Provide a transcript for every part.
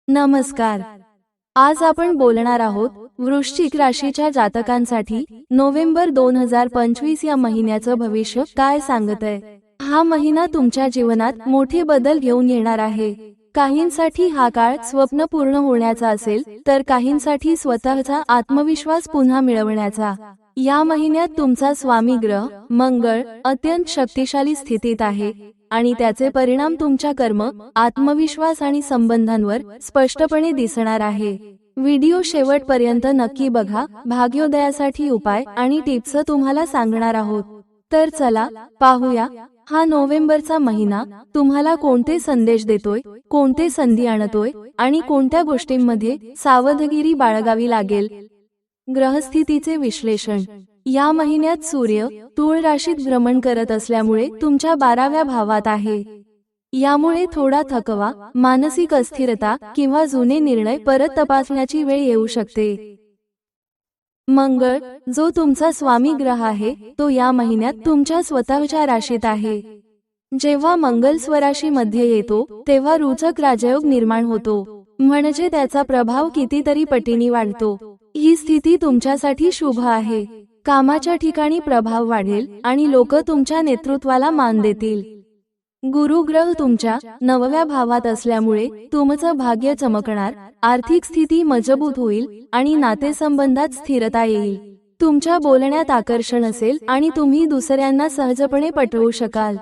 नमस्कार. आज आपण बोलणार आहोत वृश्चिक राशीच्या जातकांसाठी नोव्हेंबर 2025 या महिन्याचं भविष्य काय सांगतंय. हा महिना तुमच्या जीवनात मोठे बदल घेऊन येणार आहे. काहींसाठी हा काळ स्वप्न पूर्ण होण्याचा असेल, तर काहींसाठी स्वतःचा आत्मविश्वास पुन्हा मिळवण्याचा. या महिन्यात तुमचा स्वामी ग्रह मंगळ अत्यंत शक्तिशाली स्थितीत आहे आणि त्याचे परिणाम तुमच्या कर्म, आत्मविश्वास आणि संबंधांवर स्पष्टपणे दिसणार आहे. व्हिडिओ शेवटपर्यंत नक्की बघा. भाग्योदयासाठी उपाय आणि टिप्स तुम्हाला सांगणार आहोत. तर चला पाहूया, हा नोव्हेंबरचा महिना तुम्हाला कोणते संदेश देतोय, कोणते संधी आणतोय आणि कोणत्या गोष्टींमध्ये सावधगिरी बाळगावी लागेल. ग्रहस्थितीचे विश्लेषण. या महिन्यात सूर्य तुळ राशीत भ्रमण करत असल्यामुळे तुमच्या 12व्या भावात आहे. यामुळे थोडा थकवा, मानसिक अस्थिरता किंवा जुने निर्णय परत तपासण्याची वेळ येऊ शकते. मंगळ, जो तुमचा स्वामी ग्रह आहे, तो या महिन्यात तुमच्या स्वतःच्या राशीत आहे. जेव्हा मंगळ स्वराशीमध्ये येतो तेव्हा रुचक राजयोग निर्माण होतो, म्हणजे त्याचा प्रभाव कितीतरी पटीने वाढतो. ही स्थिती तुमच्यासाठी शुभ आहे. कामाच्या ठिकाणी प्रभाव वाढेल आणि लोक तुमच्या नेतृत्वाला मान देतील. गुरु ग्रह तुमच्या 9व्या भावात असल्यामुळे तुमचं भाग्य चमकणार, आर्थिक स्थिती मजबूत होईल आणि नातेसंबंधात स्थिरता येईल. तुमच्या बोलण्यात आकर्षण असेल आणि तुम्ही दुसऱ्यांना सहजपणे पटवू शकाल.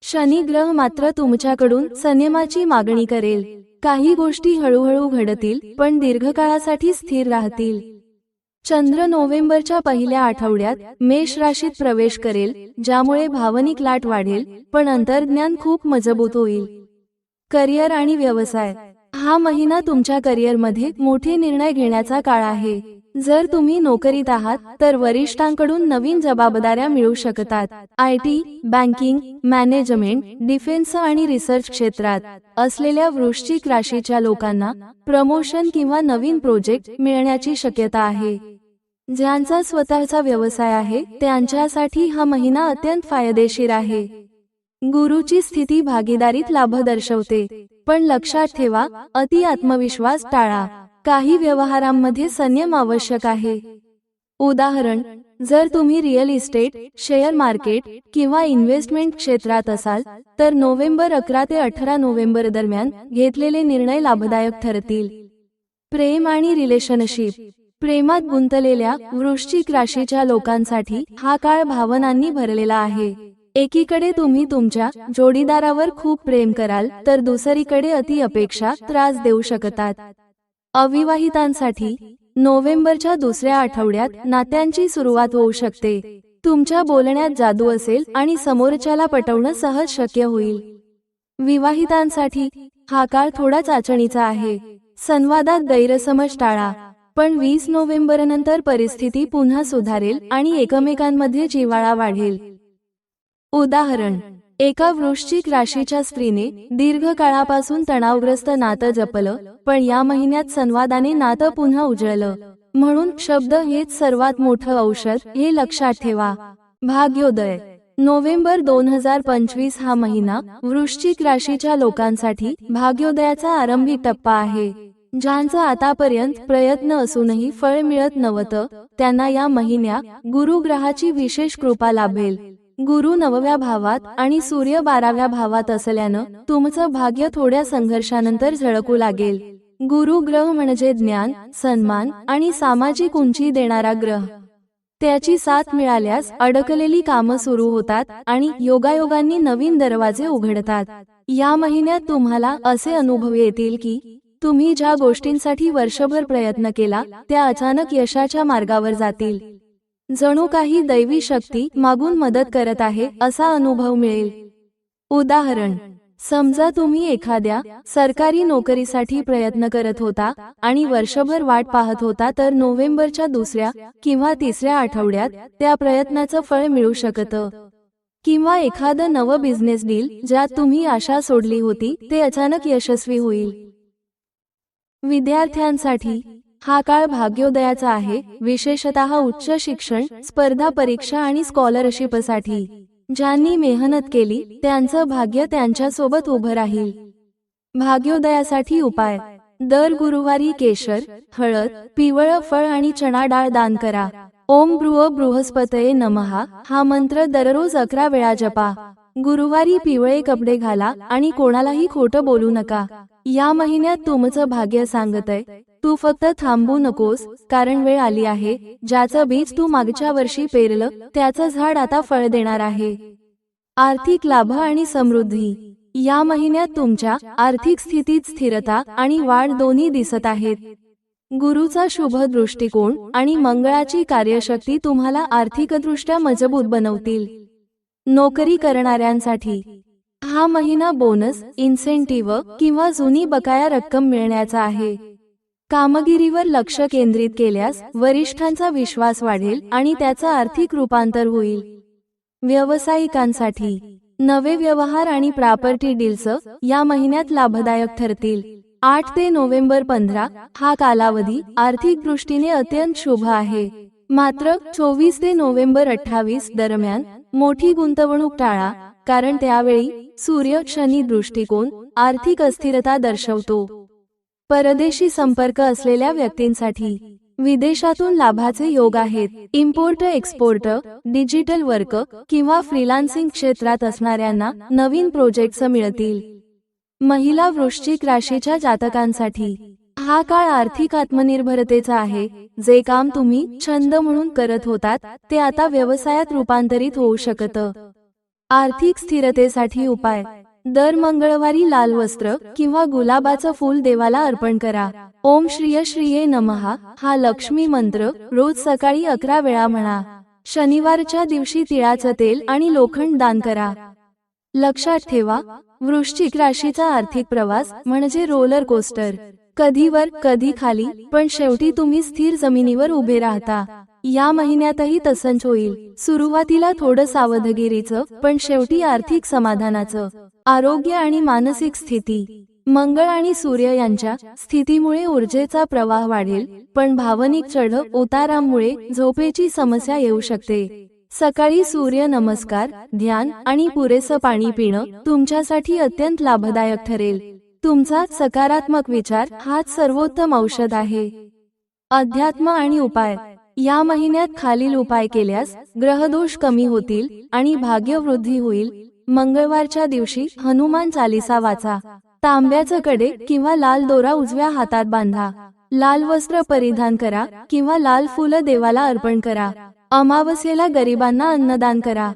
शनी ग्रह मात्र तुमच्याकडून संयमाची मागणी करेल. काही गोष्टी हळूहळू घडतील पण दीर्घकाळासाठी स्थिर राहतील. चंद्र नोव्हेंबरच्या पहिल्या आठवड्यात मेष राशीत प्रवेश करेल, ज्यामुळे भावनिक लाट वाढेल पण अंतर्ज्ञान खूप मजबूत होईल. करिअर आणि व्यवसाय. हा महिना तुमच्या करिअरमध्ये मोठे निर्णय घेण्याचा काळ आहे. जर तुम्ही नोकरीत आहात तर वरिष्ठांकडून नवीन जबाबदाऱ्या मिळू शकतात. IT, बँकिंग, मॅनेजमेंट, डिफेन्स आणि रिसर्च क्षेत्रात असलेल्या वृश्चिक राशीच्या लोकांना प्रमोशन किंवा नवीन प्रोजेक्ट मिळण्याची शक्यता आहे. ज्यांचा स्वतःचा व्यवसाय आहे त्यांच्यासाठी हा महिना अत्यंत फायदेशीर आहे. गुरुची स्थिती भागीदारीत लाभ दर्शवते, पण लक्षात ठेवा, अति आत्मविश्वास टाळा. काही व्यवहारांमध्ये संयम आवश्यक आहे. उदाहरण, जर तुम्ही रिअल इस्टेट, शेअर मार्केट किंवा इन्व्हेस्टमेंट क्षेत्रात असाल तर नोव्हेंबर 11 ते 18 नोव्हेंबर दरम्यान घेतलेले निर्णय लाभदायक ठरतील. प्रेम आणि रिलेशनशिप. प्रेमात गुंतलेल्या वृश्चिक राशीच्या लोकांसाठी हा काळ भावनांनी भरलेला आहे. एकीकडे तुम्ही तुमच्या जोडीदारावर खूप प्रेम कराल तर दुसरीकडे अति अपेक्षा त्रास देऊ शकतात. अविवाहितांसाठी नोव्हेंबरच्या दुसऱ्या आठवड्यात नात्यांची सुरुवात होऊ शकते. तुमच्या बोलण्यात जादू असेल आणि समोरच्याला पटवणं सहज शक्य होईल. विवाहितांसाठी हा काळ थोडा चाचणीचा आहे. संवादात गैरसमज टाळा, पण 20 नोव्हेंबर नंतर परिस्थिती पुन्हा सुधारेल आणि एकमेकांमध्ये जिव्हाळा वाढेल. उदाहरण, एका वृश्चिक राशीच्या स्त्रीने दीर्घकाळापासून तणावग्रस्त नातं जपलं, पण या महिन्यात संवादाने नातं पुन्हा उजळलं. म्हणून शब्द हेच सर्वात मोठं औषध, हे लक्षात ठेवा. भाग्योदय. नोव्हेंबर 2025 हा महिना वृश्चिक राशीच्या लोकांसाठी भाग्योदयाचा आरंभिक टप्पा आहे. ज्यांचं आतापर्यंत प्रयत्न असूनही फळ मिळत नव्हतं त्यांना या महिन्या गुरु ग्रहाची विशेष कृपा लाभेल. गुरु 9व्या भावात आणि सूर्य 12व्या भावात असल्यानं तुमचं भाग्य थोड्या संघर्षानंतर झळकू लागेल. गुरु ग्रह म्हणजे ज्ञान, सन्मान आणि सामाजिक उंची देणारा ग्रह. त्याची साथ मिळाल्यास अडकलेली कामं सुरू होतात आणि योगायोगांनी नवीन दरवाजे उघडतात. या महिन्यात तुम्हाला असे अनुभव येतील की तुम्ही ज्या गोष्टींसाठी वर्षभर प्रयत्न केला त्या अचानक यशाच्या मार्गावर जातील. जणू काही दैवी शक्ती मागून मदत करत आहे असा अनुभव मिळेल. उदाहरण, समजा तुम्ही एखाद्या सरकारी नोकरीसाठी प्रयत्न करत होता आणि वर्षभर वाट पाहत होता, तर नोव्हेंबरच्या दुसऱ्या किंवा तिसऱ्या आठवड्यात त्या प्रयत्नाचं फळ मिळू शकतं. किंवा एखादं नवं बिझनेस डील ज्यात तुम्ही आशा सोडली होती ते अचानक यशस्वी होईल. विद्यार्थ्यांसाठी हा काळ भाग्योदयाचा आहे, विशेषतः उच्च शिक्षण, स्पर्धा परीक्षा आणि स्कॉलरशिपसाठी. ज्यांनी मेहनत केली त्यांचं भाग्य त्यांच्यासोबत उभं राहील. भाग्योदयासाठी उपाय. दर गुरुवारी केशर, हळद, पिवळं फळ आणि चणा डाळ दान करा. ओम बृहस्पतये नमः हा मंत्र दररोज 11 वेळा जपा. गुरुवारी पिवळे कपडे घाला आणि कोणालाही खोटं बोलू नका. या महिन्यात तुमचं भाग्य सांगतंय तू फक्त थांबू नकोस, कारण वेळ आली आहे ज्याचं बीज तू मागच्या वर्षी पेरलं त्याचं झाड आता फळ देणार आहे. आर्थिक लाभ आणि समृद्धी. या महिन्यात तुमच्या आर्थिक स्थितीत स्थिरता आणि वाढ दोन्ही दिसत आहेत. गुरुचा शुभ दृष्टिकोन आणि मंगळाची कार्यशक्ती तुम्हाला आर्थिकदृष्ट्या मजबूत बनवतील. नोकरी करणाऱ्यांसाठी हा महिना बोनस, इन्सेंटिव्ह किंवा जुनी बकाया रक्कम मिळण्याचा आहे. कामगिरीवर लक्ष केंद्रित केल्यास वरिष्ठांचा विश्वास वाढेल आणि त्याचं आर्थिक रूपांतर होईल. व्यावसायिकांसाठी नवे व्यवहार आणि प्रॉपर्टी डील्स या महिन्यात लाभदायक ठरतील. 8 ते नोव्हेंबर 15 हा कालावधी आर्थिक दृष्टीने अत्यंत शुभ आहे. मात्र 24 ते नोव्हेंबर 28 दरम्यान मोठी गुंतवणूक टाळा, कारण त्यावेळी सूर्य शनी दृष्टिकोन आर्थिक अस्थिरता दर्शवतो. परदेशी संपर्क असलेल्या व्यक्तींसाठी विदेशातून लाभाचे योग आहेत. इम्पोर्ट एक्सपोर्ट, डिजिटल वर्क किंवा फ्रीलान्सिंग क्षेत्रात असणाऱ्यांना नवीन प्रोजेक्ट्स मिळतील. महिला वृश्चिक राशीच्या जातकांसाठी हा काळ आर्थिक आत्मनिर्भरतेचा आहे. जे काम तुम्ही छंद म्हणून करत होतात ते आता व्यवसायात रूपांतरित होऊ शकतं. आर्थिक स्थिरतेसाठी उपाय. दर मंगळवारी लाल वस्त्र किंवा गुलाबाचं फूल देवाला अर्पण करा. ओम श्रीये नमः हा लक्ष्मी मंत्र रोज सकाळी 11 वेळा म्हणा. शनिवारच्या दिवशी तिळाचं तेल आणि लोखंड दान करा. लक्षात ठेवा, वृश्चिक राशीचा आर्थिक प्रवास म्हणजे रोलर कोस्टर. कधी वर कधी खाली, पण शेवटी तुम्ही स्थिर जमिनीवर उभे राहता. या महिन्यातही तसंच होईल. सुरुवातीला थोडं सावधगिरीचं, पण शेवटी आर्थिक समाधानाचं. आरोग्य आणि मानसिक स्थिती. मंगळ आणि सूर्य यांच्या स्थितीमुळे ऊर्जेचा प्रवाह वाढेल, पण भावनिक चढ उतारामुळे झोपेची समस्या येऊ शकते. सकाळी सूर्य नमस्कार, ध्यान आणि पुरेसं पाणी पिणं तुमच्यासाठी अत्यंत लाभदायक ठरेल. तुमचा सकारात्मक विचार हाच सर्वोत्तम औषध आहे. अध्यात्म आणि उपाय. या महिन्यात खालील उपाय केल्यास ग्रहदोष कमी होतील आणि भाग्यवृद्धी होईल. मंगळवारच्या दिवशी हनुमान चालीसा वाचा. तांब्याचं कडे किंवा लाल दोरा उजव्या हातात बांधा. लाल वस्त्र परिधान करा किंवा लाल फुलं देवाला अर्पण करा. अमावस्येला गरिबांना अन्नदान करा.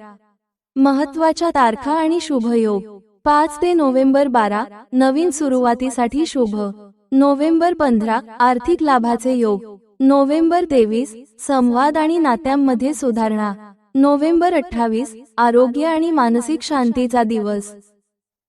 महत्त्वाच्या तारखा आणि शुभयोग. 5 ते नोव्हेंबर 12 नवीन सुरुवातीसाठी शुभ. नोव्हेंबर 15 आर्थिक लाभाचे योग. नोव्हेंबर 23 संवाद आणि नात्यांमध्ये सुधारणा. नोव्हेंबर 28 आरोग्य आणि मानसिक शांतीचा दिवस.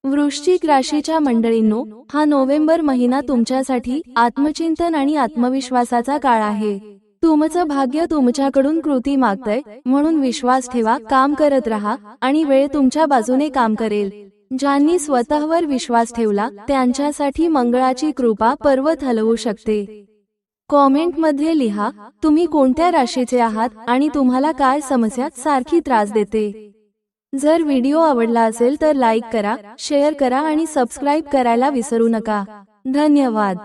वृश्चिक राशीच्या मंडळींनो, हा नोव्हेंबर महिना तुमच्यासाठी आत्मचिंतन आणि आत्मविश्वासाचा काळ आहे. तुमचं भाग्य तुमच्याकडून कृती मागतंय, म्हणून विश्वास ठेवा, काम करत राहा आणि वेळ तुमच्या बाजूने काम करेल. ज्यांनी स्वतःवर विश्वास ठेवला त्यांच्यासाठी मंगळाची कृपा पर्वत हलवू शकते. कॉमेंट मध्ये लिहा तुम्ही कोणत्या राशीचे आहात आणि तुम्हाला काय समस्या सारखी त्रास देते. जर व्हिडिओ आवडला असेल तर लाईक करा, शेअर करा आणि सबस्क्राईब करायला विसरू नका. धन्यवाद.